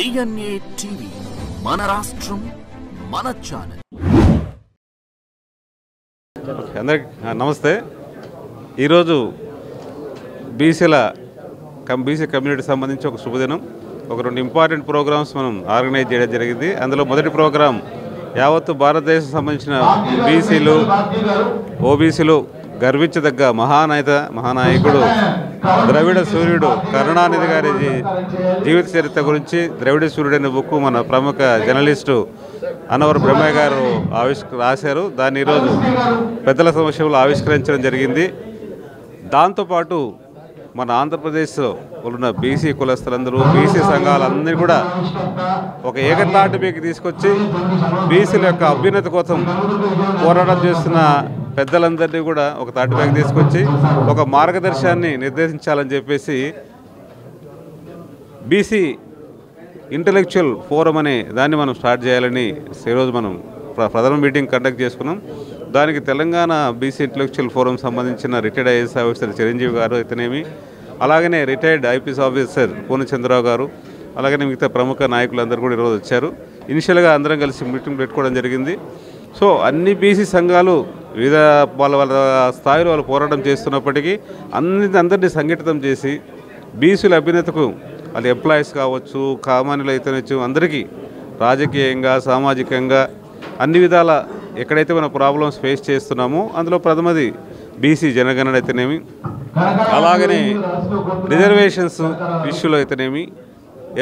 DNA TV మన రాష్ట్రం మన ఛానల్. అందరికి నమస్తే. ఈరోజు బీసీ కమ్యూనిటీ సంబంధించి ఒక శుభదినం. ఒక రెండు ఇంపార్టెంట్ ప్రోగ్రామ్స్ మనం ఆర్గనైజ్ చేయడం జరిగింది. అందులో మొదటి ప్రోగ్రాం యావత్తు భారతదేశం సంబంధించిన బీసీలు ఓబీసీలు గర్వించదగ్గ మహానాయకుడు ద్రవిడ సూర్యుడు కరుణానిధి గారి జీవిత చరిత్ర గురించి ద్రవిడ సూర్యుడు అనే బుక్ మన ప్రముఖ జర్నలిస్టు అన్నవరం బ్రహ్మయ్య గారు రాశారు. దాన్ని ఈరోజు పెద్దల సమక్షంలో ఆవిష్కరించడం జరిగింది. దాంతోపాటు మన ఆంధ్రప్రదేశ్లో ఉన్న బీసీ కులస్తులందరూ బీసీ సంఘాలందరినీ కూడా ఒక ఏకతాటిపైకి తీసుకొచ్చి బీసీల యొక్క అభ్యున్నతి కోసం పోరాటం చేస్తున్న పెద్దలందరినీ కూడా ఒక తాటిపైకి తీసుకొచ్చి ఒక మార్గదర్శనాన్ని నిర్దేశించాలని చెప్పేసి బీసీ ఇంటలెక్చువల్ ఫోరం అనే దాన్ని మనం స్టార్ట్ చేయాలని ఈరోజు మనం ప్రధాన మీటింగ్ కండక్ట్ చేసుకున్నాం. దానికి తెలంగాణ బీసీ ఇంటలెక్చువల్ ఫోరం సంబంధించిన రిటైర్డ్ ఐఏఎస్ ఆఫీసర్ చిరంజీవి గారు అయితేనేమి, అలాగనే రిటైర్డ్ ఐపీఎస్ ఆఫీసర్ పూర్ణచంద్రరావు గారు, అలాగనే మిగతా ప్రముఖ నాయకులందరూ కూడా ఈరోజు వచ్చారు. ఇనిషియల్గా అందరం కలిసి మీటింగ్ పెట్టుకోవడం జరిగింది. సో అన్ని బీసీ సంఘాలు వివిధ వాళ్ళ స్థాయిలో వాళ్ళు పోరాటం చేస్తున్నప్పటికీ అందరినీ సంఘటితం చేసి బీసీల అభ్యున్నతకు వాళ్ళు ఎంప్లాయీస్ కావచ్చు, కామాన్యులు అయితేనొచ్చు, అందరికీ రాజకీయంగా సామాజికంగా అన్ని విధాల ఎక్కడైతే మన ప్రాబ్లమ్స్ ఫేస్ చేస్తున్నామో అందులో ప్రథమది బీసీ జనగణన అయితేనేమి, అలాగనే రిజర్వేషన్స్ ఇష్యూలో అయితేనేమి,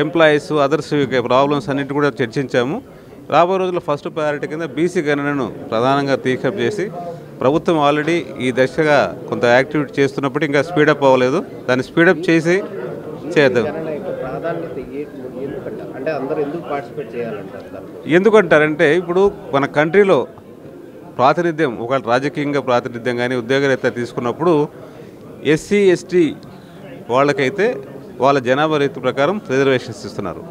ఎంప్లాయీస్ అదర్స్ ప్రాబ్లమ్స్ అన్నిటి కూడా చర్చించాము. రాబోయే రోజుల్లో ఫస్ట్ ప్రయారిటీ కింద బీసీ గణనను ప్రధానంగా తీకప్ చేసి ప్రభుత్వం ఆల్రెడీ ఈ దశగా కొంత యాక్టివిటీ చేస్తున్నప్పటికీ ఇంకా స్పీడప్ అవ్వలేదు. దాన్ని స్పీడప్ చేసి చేద్దాం. ఎందుకంటారంటే ఇప్పుడు మన కంట్రీలో ప్రాతినిధ్యం ఒకవేళ రాజకీయంగా ప్రాతినిధ్యం కానీ ఉద్యోగరీత్యా తీసుకున్నప్పుడు ఎస్సీ ఎస్టీ వాళ్ళకైతే వాళ్ళ జనాభా రీతి ప్రకారం రిజర్వేషన్స్ ఇస్తున్నారు.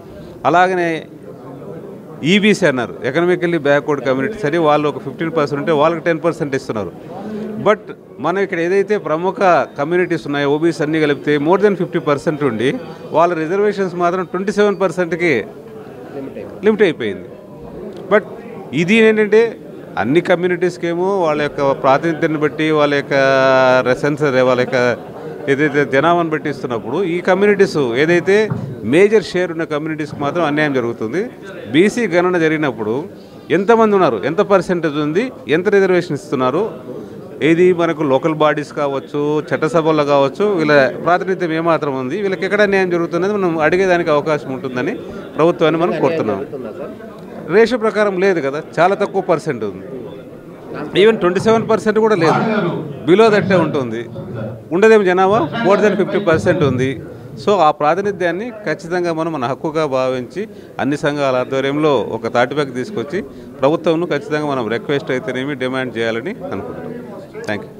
అలాగనే ఈబీసీ అన్నారు, ఎకనామికల్లీ బ్యాక్వర్డ్ కమ్యూనిటీస్ అని వాళ్ళు ఒక 15% ఉంటే వాళ్ళకి 10% ఇస్తున్నారు. బట్ మనం ఇక్కడ ఏదైతే ప్రముఖ కమ్యూనిటీస్ ఉన్నాయో ఓబీసీ అన్నీ కలిపితే మోర్ దెన్ 50% ఉండి వాళ్ళ రిజర్వేషన్స్ మాత్రం 27%కి లిమిట్ అయిపోయింది. బట్ ఇది ఏంటంటే అన్ని కమ్యూనిటీస్కి ఏమో వాళ్ళ యొక్క ప్రాతినిధ్యాన్ని బట్టి వాళ్ళ యొక్క వాళ్ళ యొక్క ఏదైతే జనాభాను బట్టి ఇస్తున్నప్పుడు ఈ కమ్యూనిటీస్ ఏదైతే మేజర్ షేర్ ఉన్న కమ్యూనిటీస్కి మాత్రం అన్యాయం జరుగుతుంది. బీసీ గణన జరిగినప్పుడు ఎంతమంది ఉన్నారు, ఎంత పర్సెంటేజ్ ఉంది, ఎంత రిజర్వేషన్ ఇస్తున్నారు, ఏది మనకు లోకల్ బాడీస్ కావచ్చు, చట్టసభల్లో కావచ్చు, వీళ్ళ ప్రాతినిధ్యం ఏమాత్రం ఉంది, వీళ్ళకి ఎక్కడ అన్యాయం జరుగుతున్నది మనం అడిగేదానికి అవకాశం ఉంటుందని ప్రభుత్వాన్ని మనం కోరుతున్నాం. రేషియో ప్రకారం లేదు కదా, చాలా తక్కువ పర్సెంట్ ఉంది. ఈవెన్ 27% కూడా లేదు, బిలో దట్టే ఉంటుంది. ఉండదేమో జనాభా మోర్ దెన్ 50% ఉంది. సో ఆ ప్రాతినిధ్యాన్ని ఖచ్చితంగా మనం మన హక్కుగా భావించి అన్ని సంఘాల ఆధ్వర్యంలో ఒక తాటిపైకి తీసుకొచ్చి ప్రభుత్వంను ఖచ్చితంగా మనం రిక్వెస్ట్ అయితేనేమి డిమాండ్ చేయాలని అనుకుంటున్నాం. Thank you.